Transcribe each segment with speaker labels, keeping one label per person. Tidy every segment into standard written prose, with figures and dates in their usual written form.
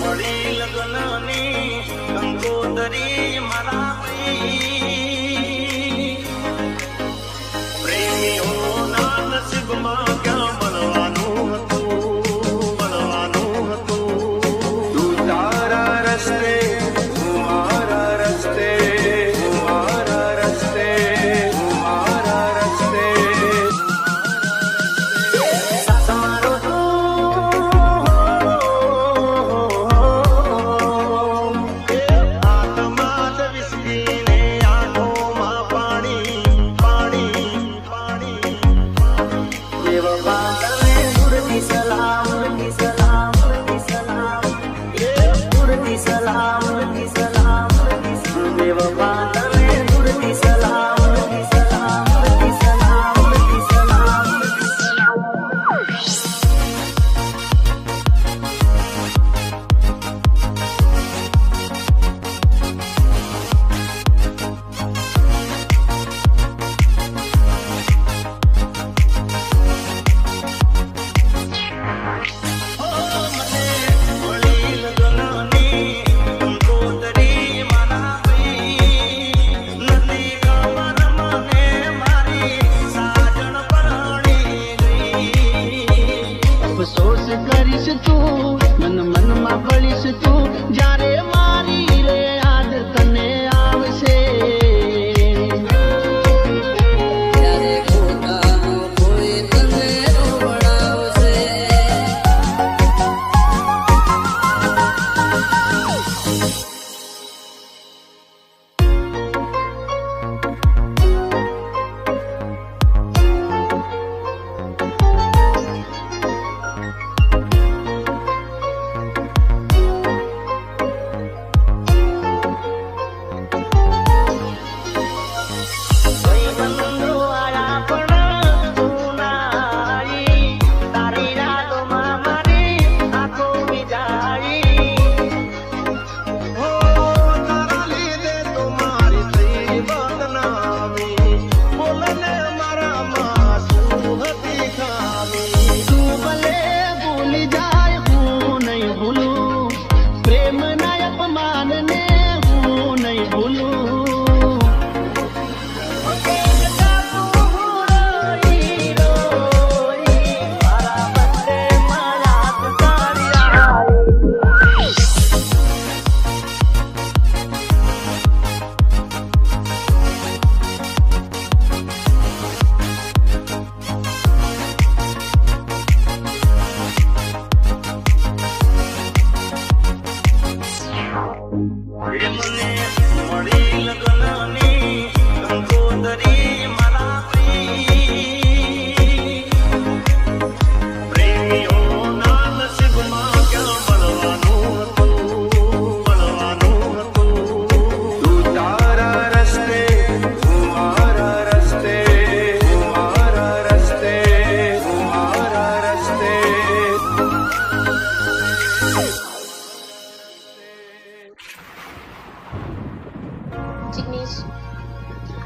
Speaker 1: મળી લગ્નની કંકોતરી મારા પ્રેમીઓના નસીબમાં ક્યાં મળવાનું હતું તું તારા રસ્તે હું મારા રસ્તે હું મારા રસ્તે હું મારા રસ્તે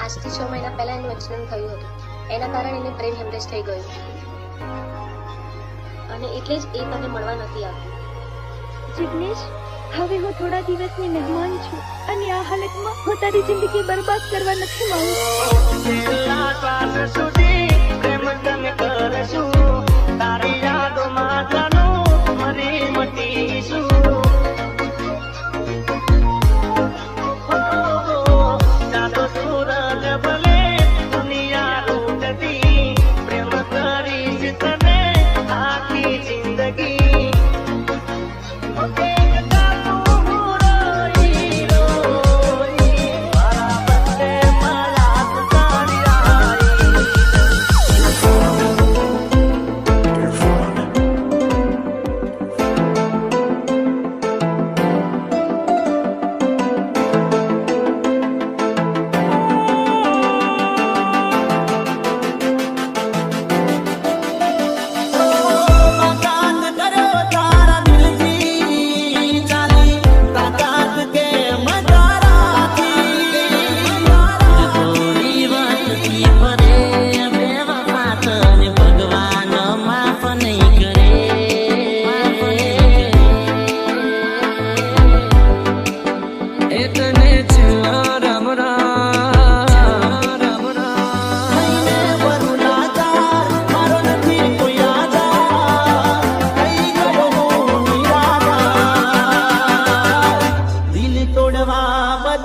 Speaker 2: આજથી 6 મહિના પહેલા એનું એક્સિડન્ટ થયું હતું. એના કારણે એને બ્રેન હેમરેજ થઈ ગયું અને એટલે જ એ તને મળવા નથી આવ્યો.
Speaker 3: જિગ્નેશ, હવે હું થોડા દિવસની મહેમાન છું અને આ હાલતમાં હું તારી જિંદગી બરબાદ કરવા નથી માંગુ.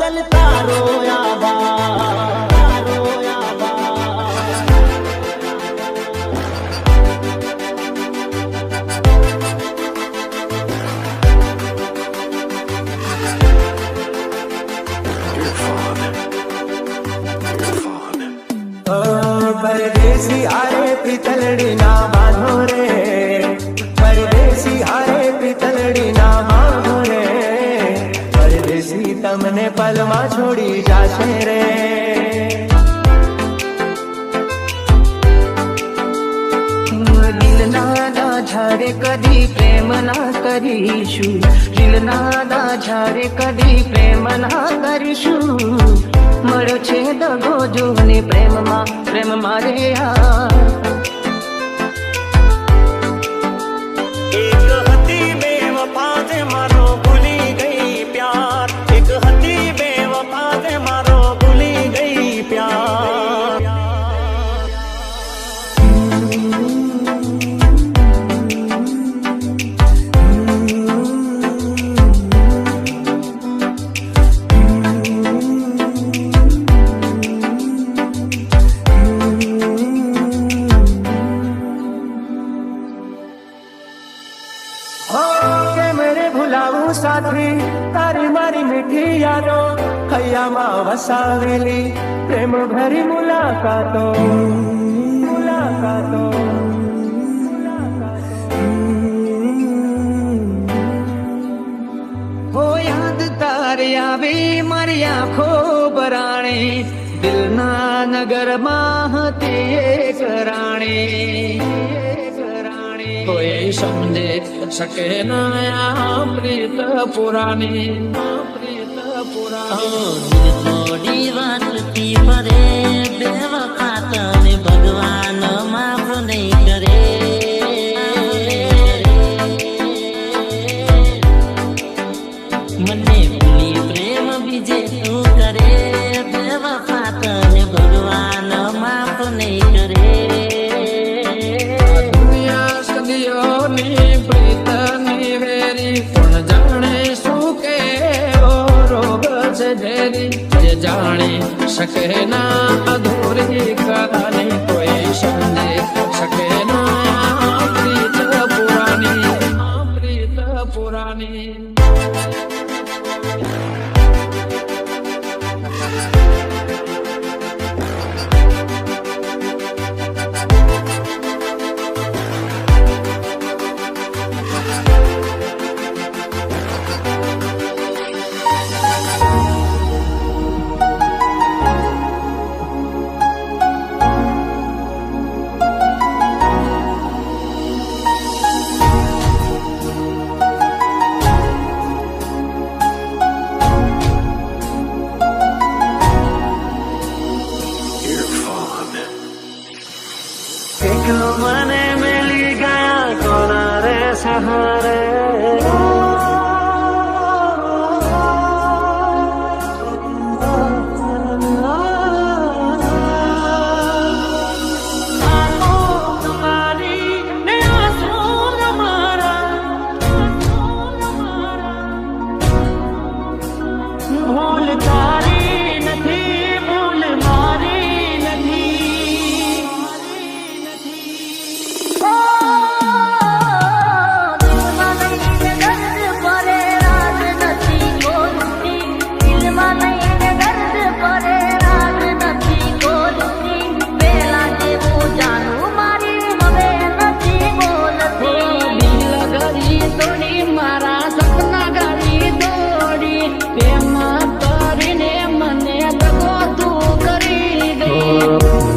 Speaker 4: બદલ તારો આભાર, તારો આભાર.
Speaker 1: પરદેશી હારે પિતલડી ના બાંધો રે, પરદેશી હારે પિતલડી ના બાંધો રે, પરદેશી તમને પલમાં છોડી જાશે રે. દિલના દાઝારે કદી પ્રેમ ના કરીશું, દિલના દાઝારે કદી પ્રેમ ના કરીશું. મળ્યો છે દગો જોને પ્રેમમાં, પ્રેમમાં રે યાર.
Speaker 4: એક હતી બેવફા તે મારો ભૂલી ગઈ પ્યાર, એક હતી બેવફા તે મારો ભૂલી ગઈ પ્યાર.
Speaker 1: સાથી તારી મારી મીઠી યાદો હૈયામાં વસાવેલી પ્રેમ ભરી મુલાકાતો, મુલાકાતો. હો યાદ તારી આવી મારી આંખો બરાણે, દિલના નગરમાં હતી એક રાણી. કોઈ સમજે શકે ના આ પ્રીત પુરાની, પ્રીત પુરાની.
Speaker 5: થોડી વાતથી ફરે બેવફા તને ભગવાન માફ નહીં કરે. મને ભૂલી પ્રેમ બીજે તું કરે, બેવફા તને ભગવાન માફ નહીં કરે.
Speaker 1: સદીઓની પ્રીતની વેરી કોણ જાણે શું કેવો રોગ છે ઝેરી, જે જાણી શકે ના અધૂરી કહાની, કોઈ સમજે શકે ના પ્રીત પુરાની, પ્રીત પુરાની.
Speaker 4: એકલો મને મિલી ગયા કોના રે સહારે. ભૂલ તારી નથી, ભૂલ મારી નથી.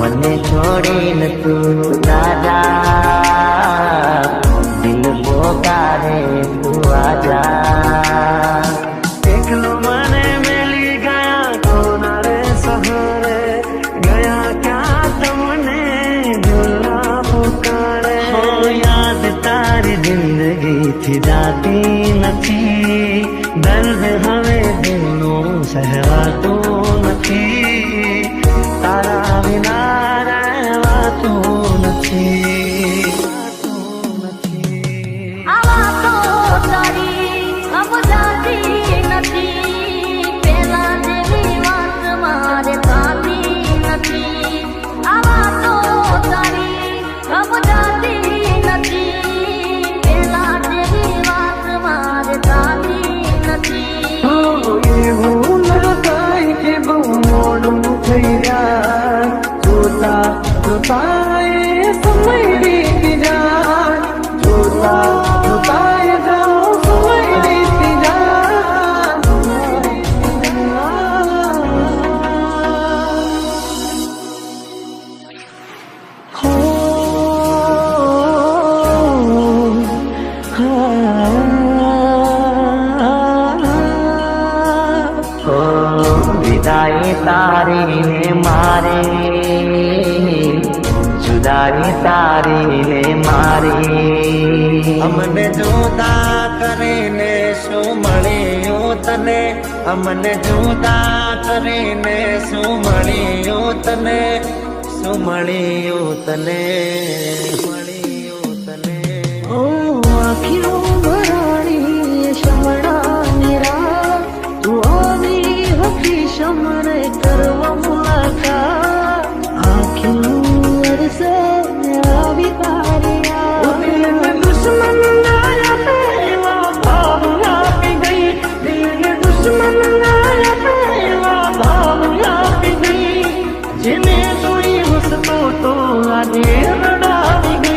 Speaker 5: મને છોડીને તું દાદા, દિલ પોકારે તું આજા.
Speaker 4: એકલો મને મિલી ગયા કોના રે સહારે, ગયા ક્યાં તમને ભૂલા પુકારે.
Speaker 5: હો યાદ તારી જિંદગીથી જાતી નથી, દર્દ હવે દિલનું સહેવાતું નથી, તારા વિના રહેવાતું નથી.
Speaker 3: આવા તો તારી સમજાતી નથી, પેલા
Speaker 1: જોતાય સમય વીતી જાય, જોતાય જાઓ સમય વીતી વિદાય તારી ને મારે, જુદાઈ તારી ને મારી,
Speaker 4: અમને જુદા કરીને શું મળ્યું તને, અમને જુદા કરીને શું મળ્યું તને, શું મળ્યું તને, મળ્યું તને.
Speaker 1: ઓ આખીઓ ભરાણી શમણાની રાત, તું આવી હતી શમરે કરવા મુલાકાત, આખીઓ વરસે આવી તારી યાદ, દિલને દુશ્મન ના એવા ભાવ આપી ગઈ, દિલને દુશ્મન ના એવા ભાવ આપી ગઈ, જેને જોઈ હસતો તો આજે રડાવી ગઈ.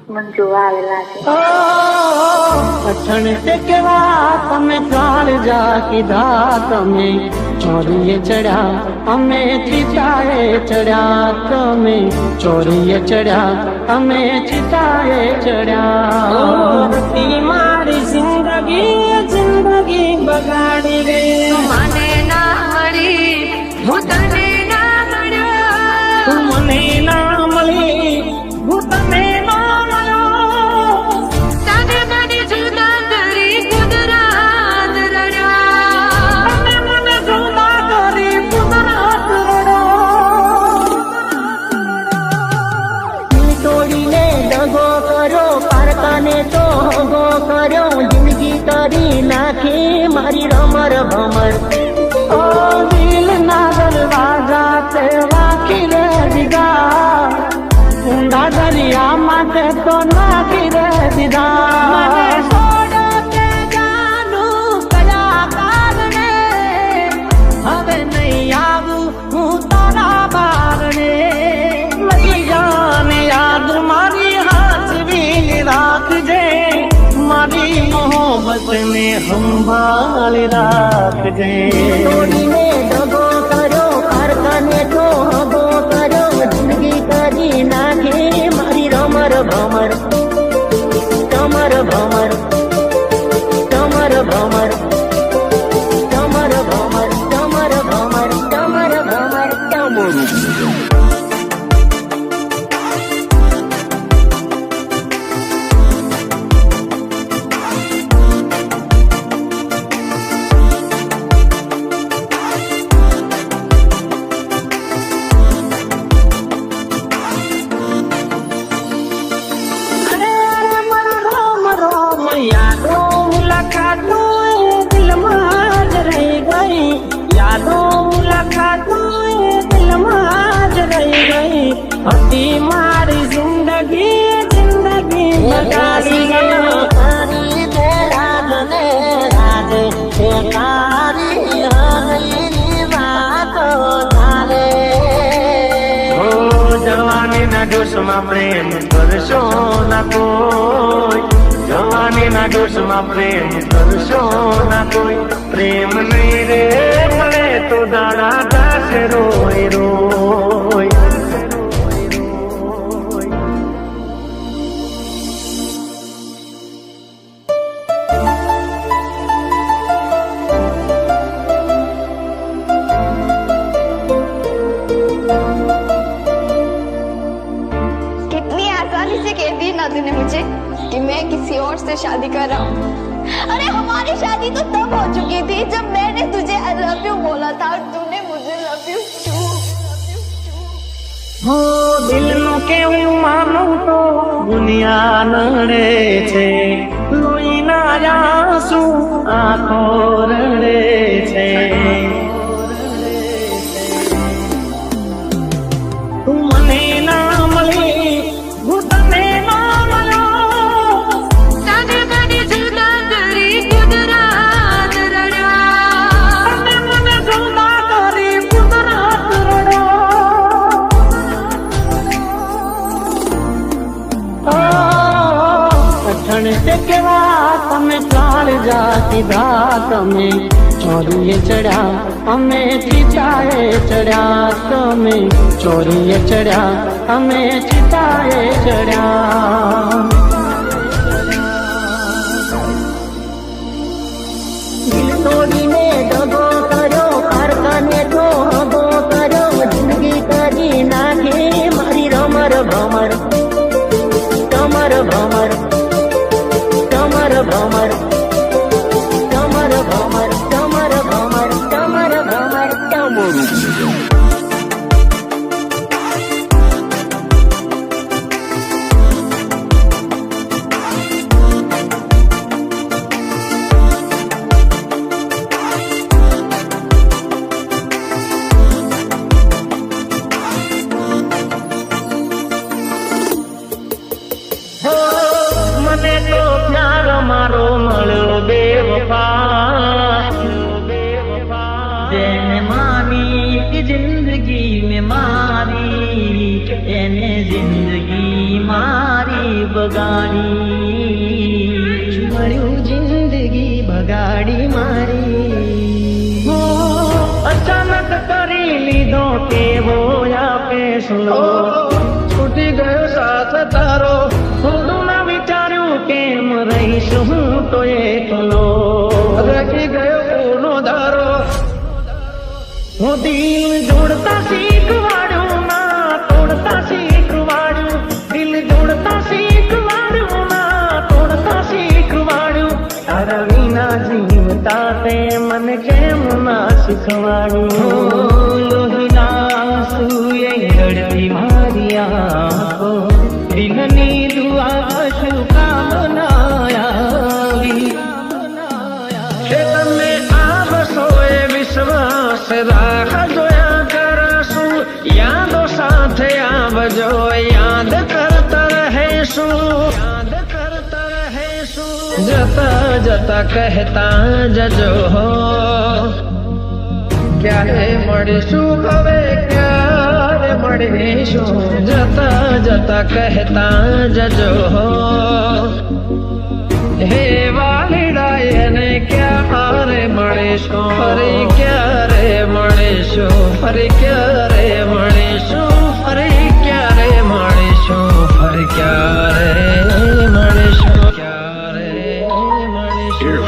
Speaker 3: મને જોવા આવેલા છે.
Speaker 1: પઠણ તે કેવા તમે કાળજા કીધા, તમે ચોરીએ ચડ્યા અમે ચિતાએ ચડ્યા, તમે ચોરીએ ચડ્યા અમે ચિતાએ ચડ્યા. મારી જિંદગી જિંદગી બગાડી ગઈ,
Speaker 3: મને ના મળી હું તને ના મળ્યો,
Speaker 1: તું મને ના મળી હું તને ના મળ્યો,
Speaker 3: તને મને જુદા કરી કુદરત રડ્યો,
Speaker 1: તને મને જુદા કરી કુદરત રડ્યો. તોડીને દગો કર્યો, પારકાને તો હગો કર્યો, જિંદગી કરી નાખી મારી રમર ભમર. ઓ દિલ ના દરવાજા તે વાંકી રે દીધા, ઊંડા દરિયા માટે તો નાખી રે દીધા. મને છોડો તે જાનું કયા કારણે, હવે નહીં આવું હું તારા બારણે. લઈ જાને યાદ મારી હાથવી રાખજે, મારી મોહબ્બતને સંભાળી રાખજે. તોડીને દગો કર્યો, પારકાને તો હગો કર્યો, જિંદગી કરી નાખે મારી રમર ભમર, કમર ભમર, કમર ભમર, કમર ભમર, કમર ભમર, કમર ભમર, કમર. હતી મારી જિંદગી જિંદગી બગાડી ગયો, તારી તે રાગને રાગે તે તારી હરીની વાતો ધારે. ઓ જવાનીના જોશમાં પ્રેમ કરશો ના કોઈ, જવાનીના જોશમાં પ્રેમ કરશો ના કોઈ, પ્રેમ નહીં રે મળે તો દાડા દાસે રોય રોય.
Speaker 6: और से शादी करा। अरे हमारी शादी तो तब हो चुकी थी जब मैंने तुझे आई लव यू बोला था और तूने मुझे लव यू टू।
Speaker 4: हो दिल नो केवुं मानु तो दुनिया नड़े छे, लोईना आंसू आंखो रड़े छे। तू मने ना मळी, हूँ तने ना मळ्यो,
Speaker 3: તને મને જુદા કરી કુદરત રડ્યો,
Speaker 4: તને મને જુદા કરી કુદરત રડ્યો। અઠણ તે કેવા તમે કાળજા સીધા, તમે ચોરીએ ચડ્યા અમે ચિતાએ ચડ્યા, તમે ચોરીએ ચડ્યા અમે ચિતાએ ચડ્યા। દિલ તોડીને દગો કર્યો, કારખાને તો હગો કર્યો, જિંદગી કરી નાખી મારી રમર ભમર, કમર ભમર, કમર ભમર, કમર ભમર, કમર ભમર, કમર ભમર, કમરું। મને તો પ્યાર મારો મળ્યો બેવફા, જેને માની કે જિંદગી में મારી, એને જિંદગી મારી બગાડી, મળ્યું જિંદગી બગાડી મારી। અચાનક કરી લીધો કેવો આ ફેસલો, છૂટી ગયો સાથ તારો, થોડું ના વિચાર્યું કેમ રહીશ હું તો એકલો, રખી ગયો કોનો ધારો। હું દિલ જોડતા શીખવાડ્યું ના તોડતા શીખવાડ્યું, દિલ જોડતા શીખવાડ્યું ના તોડતા શીખવાડ્યું, તારા વિના જીવતા તે મને કેમ ના શીખવાડ્યું। લોહીના આંસુએ રડતી મારી આંખો, દિલની દુઆ શુભકામના આવી, કે તમે આવશો એ વિશ્વાસ રાહ જોયા કરશું, યાદો સાથે આવજો યાદ કરતા રહેશું, યાદ કરતા રહેશું। જતા જતા કહેતા જજો હો, ક્યારે મળીશું હવે ક્યારે મળીશું, જતા જતા કહેતા જજો હો, હે વાલીડા એને ક્યારે મળીશું, ફરી ક્યારે મળીશું, ફરી ક્યારે મળીશું, ફરી ક્યારે મળીશું, ફરી ક્યારે મળીશું, ક્યારે મળીશું।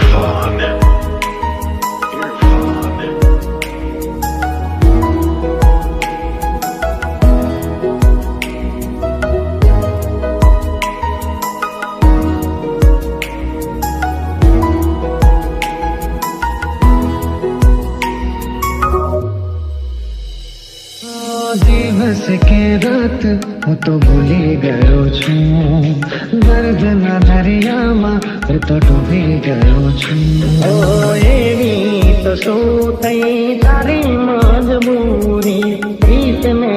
Speaker 4: દિવસ કે રાત હું તો ભૂલી ગયો છું, દર્દના દરિયામાં હું તો ડૂબી ગયો છું। ઓ એવી તો શું થઈ તારી મજબૂરી, પ્રીતને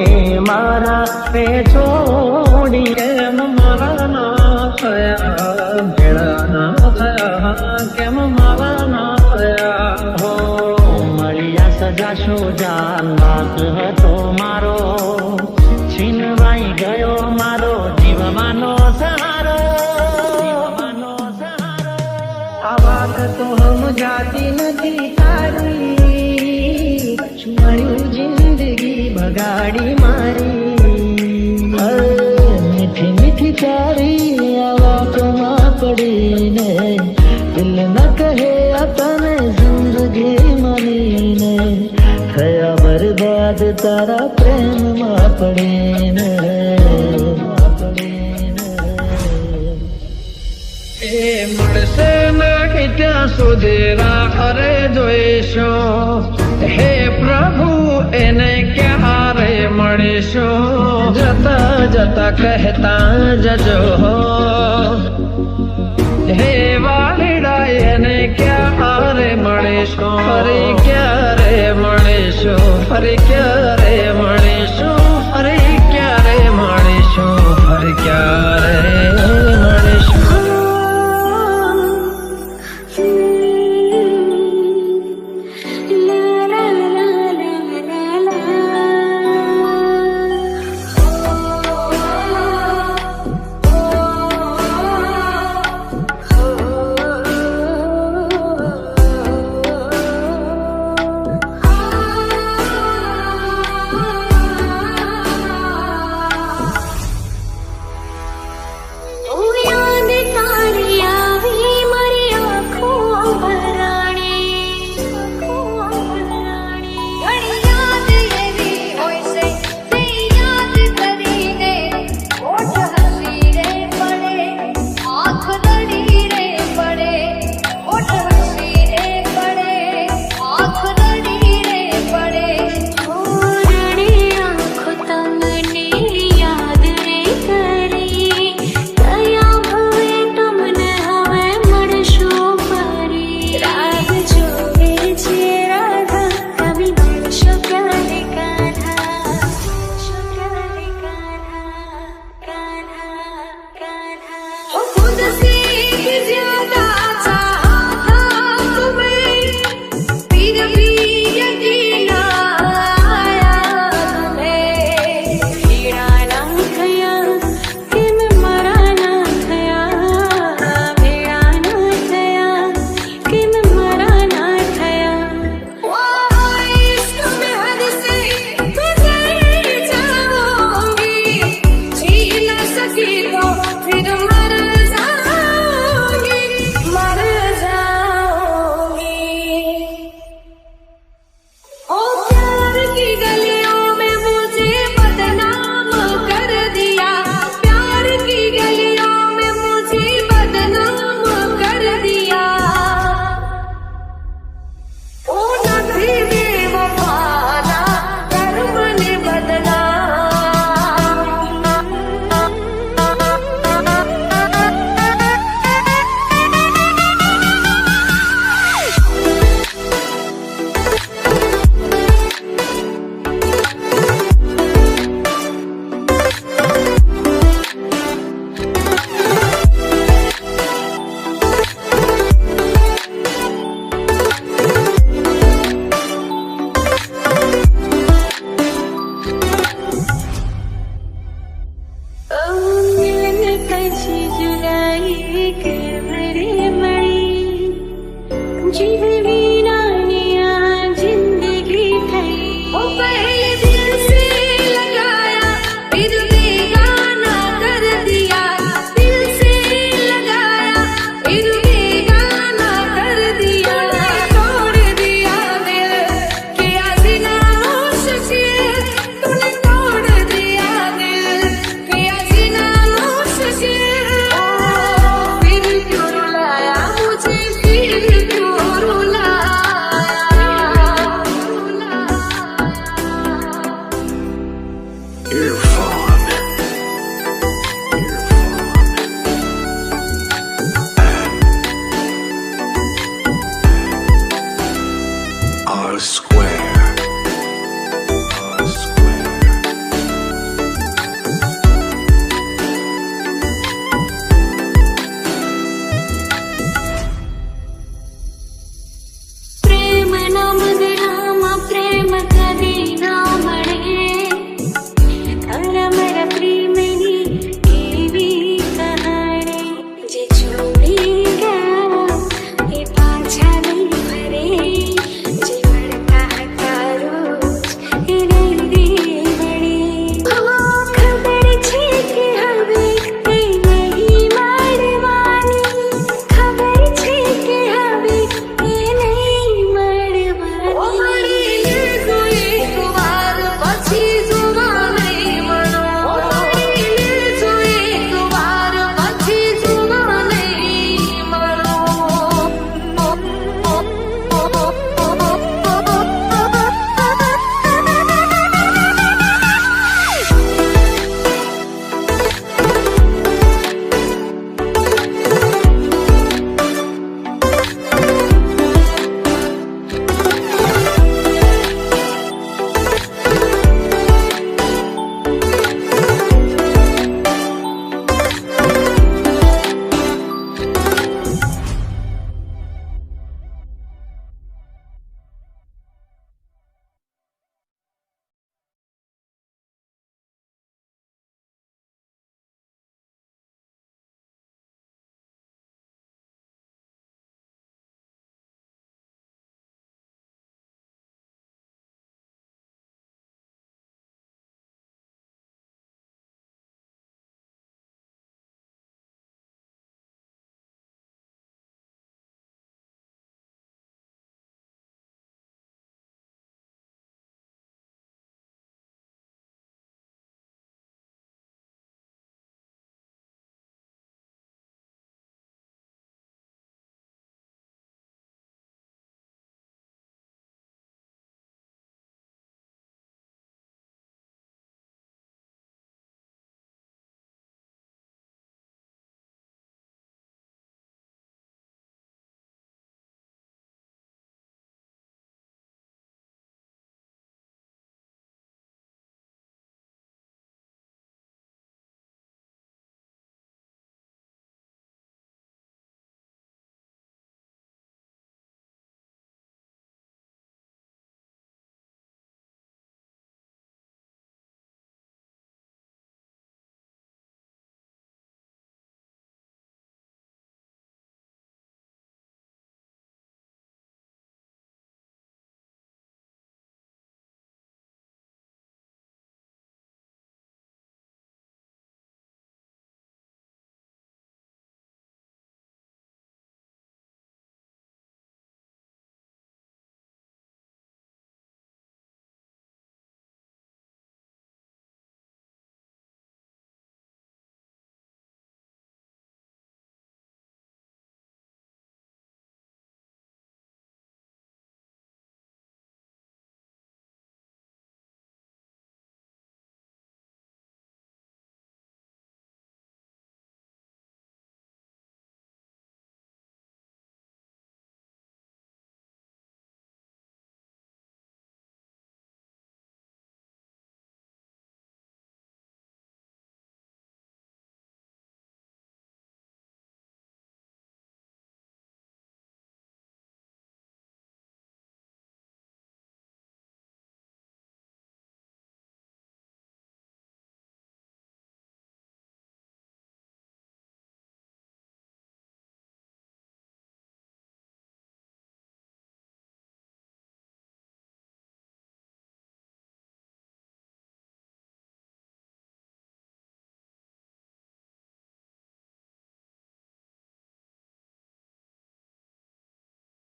Speaker 4: મારા પે છોડી, કેમ મારા ના થયા ભેળા ના થયા, કેમ મારા ના થયા। હો મળ્યા સજાશો જાન વાત હતો મારો, છીનવાઈ ગયો મારો જીવવાનો સહારો, જીવવાનો સહારો। આ વાત તો સમજાતી નથી તારી, મળ્યું જિંદગી બગાડી મારી। મીઠી મીઠી તારી આ વાતોમાં પડીને, દિલ ન કહે તને જિંદગી મનીને, થયા બરબાદ તારા પ્રેમમાં પડીને।
Speaker 7: સુધી રાખરે જોઈશું હે પ્રભુ એને ક્યારે મળીશું જતા જતા કહેતા જજો હે વાલીડા એને ક્યારે મળીશું ફરી ક્યારે મળીશું ફરી ક્યારે મળીશું ફરી ક્યારે મળીશું ફરી ક્યારે મળીશું
Speaker 6: Baby